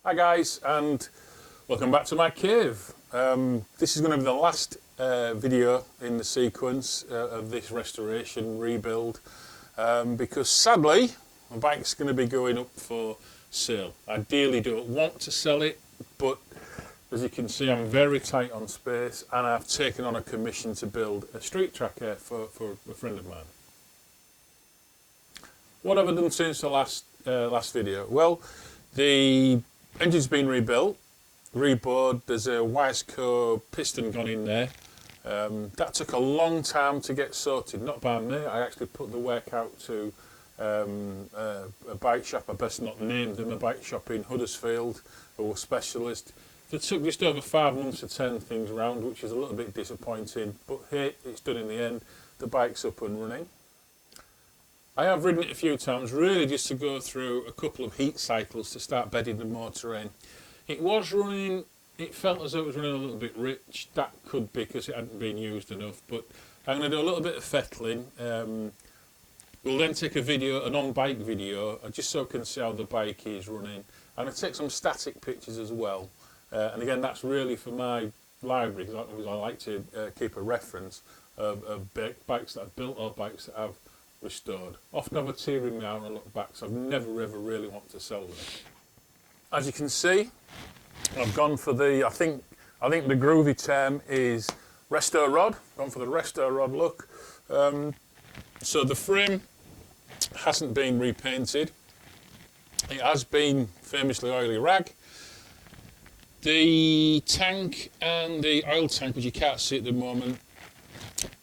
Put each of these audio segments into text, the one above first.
Hi guys, and welcome back to my cave. This is going to be the last video in the sequence of this restoration rebuild because sadly my bike's going to be going up for sale. I ideally don't want to sell it, but as you can see I'm very tight on space and I've taken on a commission to build a street track here for a friend of mine. What have I done since the last video? Well, the engine's been rebuilt, rebored, there's a Wiseco piston gone in there. That took a long time to get sorted, not by me. I actually put the work out to a bike shop, I best not name them, a bike shop in Huddersfield, who were specialist. It took just over 5 months to turn things around, which is a little bit disappointing, but hey, it's done in the end. The bike's up and running. I have ridden it a few times, really just to go through a couple of heat cycles to start bedding the motor in. It was running, it felt as though it was running a little bit rich. That could be because it hadn't been used enough, but I'm going to do a little bit of fettling. We'll then take a video, an on-bike video, just so I can see how the bike is running. I'm going to take some static pictures as well. And again, that's really for my library, because I like to keep a reference of bikes that I've built or bikes that I've restored. Often have a tear in my eye when I look back, so I've never ever really wanted to sell them. As you can see, I've gone for the, I think the groovy term is resto rod. Gone for the resto rod look. So the frame hasn't been repainted. It has been famously oily rag. The tank and the oil tank, which you can't see at the moment,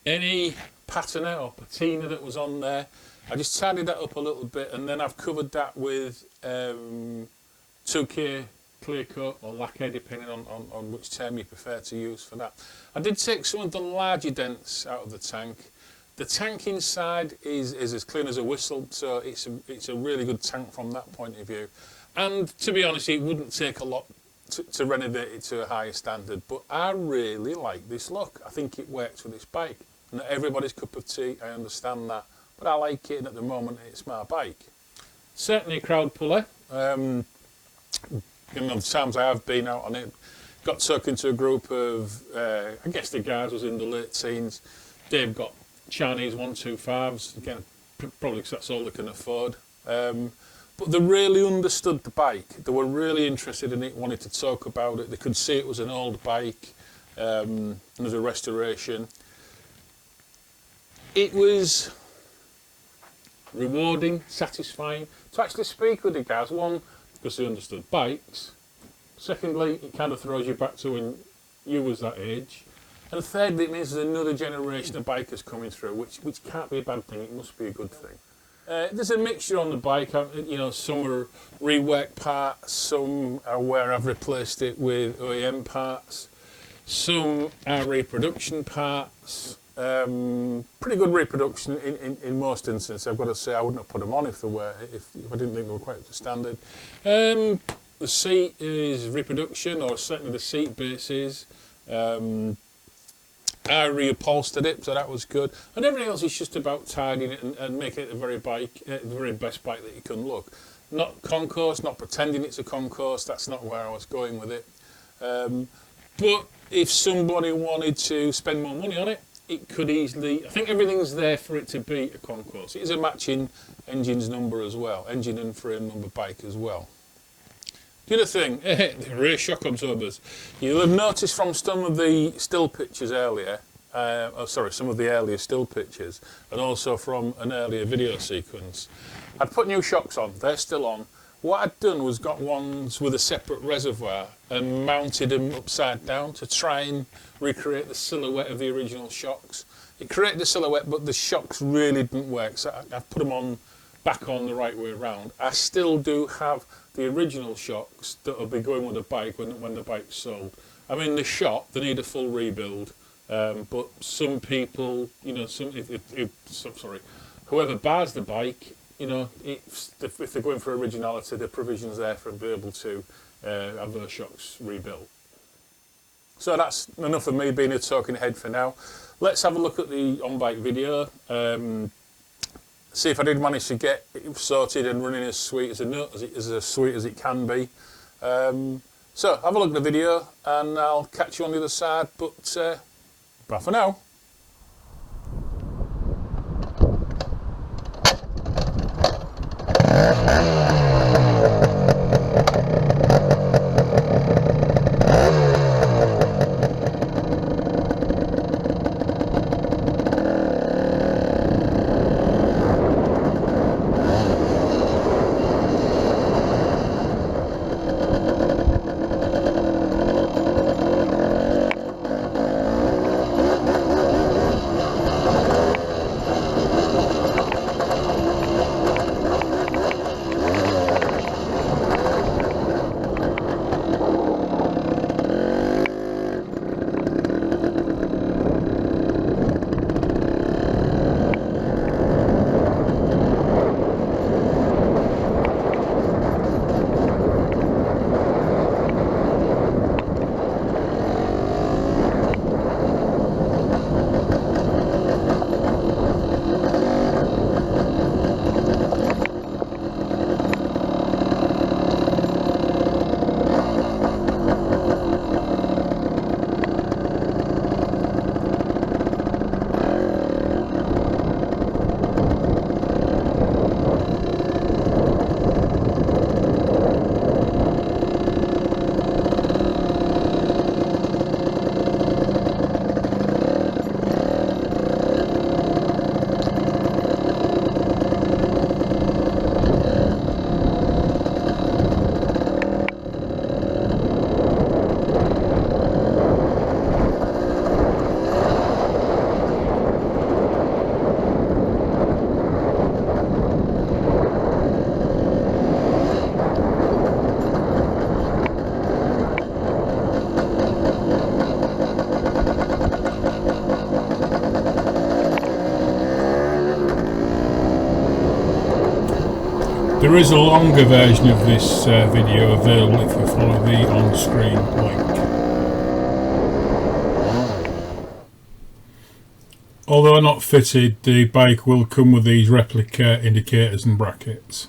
any patina or patina that was on there, I just tidied that up a little bit, and then I've covered that with 2K clear coat or lacquer, depending on which term you prefer to use for that. I did take some of the larger dents out of the tank. The tank inside is as clean as a whistle, so it's a really good tank from that point of view. And to be honest, it wouldn't take a lot to renovate it to a higher standard, but I really like this look. I think it works with this bike. Not everybody's cup of tea, I understand that, but I like it, and at the moment it's my bike. Certainly a crowd puller. You know, the times I have been out on it, got talking to a group of, I guess the guys was in the late teens. They've got Chinese 125s, again, probably because that's all they can afford. But they really understood the bike. They were really interested in it, wanted to talk about it. They could see it was an old bike, and there's a restoration. It was rewarding, satisfying to actually speak with the guys. One, because they understood bikes. Secondly, it kind of throws you back to when you was that age. And thirdly, it means there's another generation of bikers coming through, which can't be a bad thing, it must be a good thing. There's a mixture on the bike, you know, some are rework parts, some are where I've replaced it with OEM parts, some are reproduction parts. Pretty good reproduction in most instances. I've got to say I wouldn't have put them on if I didn't think they were quite up to standard. The seat is reproduction, or certainly the seat base is. I reupholstered it, so that was good. And everything else is just about tidying it and making it the very best bike that you can look. Not concourse, not pretending it's a concourse. That's not where I was going with it. But if somebody wanted to spend more money on it, it could easily, I think everything's there for it to be a concourse. It is a matching engine's number as well, engine and frame number bike as well. The other thing, the rear shock absorbers. You'll have noticed from some of the still pictures earlier, some of the earlier still pictures, and also from an earlier video sequence, I'd put new shocks on, they're still on. What I'd done was got ones with a separate reservoir and mounted them upside down to try and recreate the silhouette of the original shocks. It created the silhouette, but the shocks really didn't work, so I've put them back on the right way around. I still do have the original shocks that will be going with the bike when the bike's sold. I mean, the shop, they need a full rebuild, but some people, you know, whoever buys the bike, you know, if they're going for originality, the provision's there for them to be able to have those shocks rebuilt. So that's enough of me being a talking head for now. Let's have a look at the on-bike video. see if I did manage to get it sorted and running as sweet as it can be. So have a look at the video and I'll catch you on the other side, but bye for now. There is a longer version of this video available if you follow the on-screen link. Although not fitted, the bike will come with these replica indicators and brackets.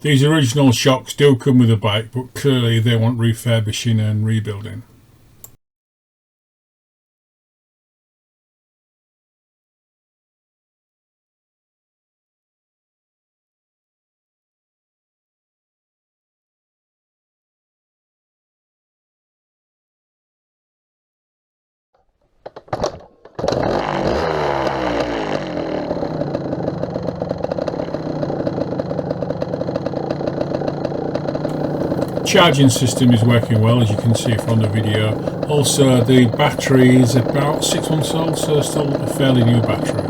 These original shocks do come with the bike, but clearly they want refurbishing and rebuilding. Charging system is working well, as you can see from the video. Also, the battery is about 6 months old, so still a fairly new battery.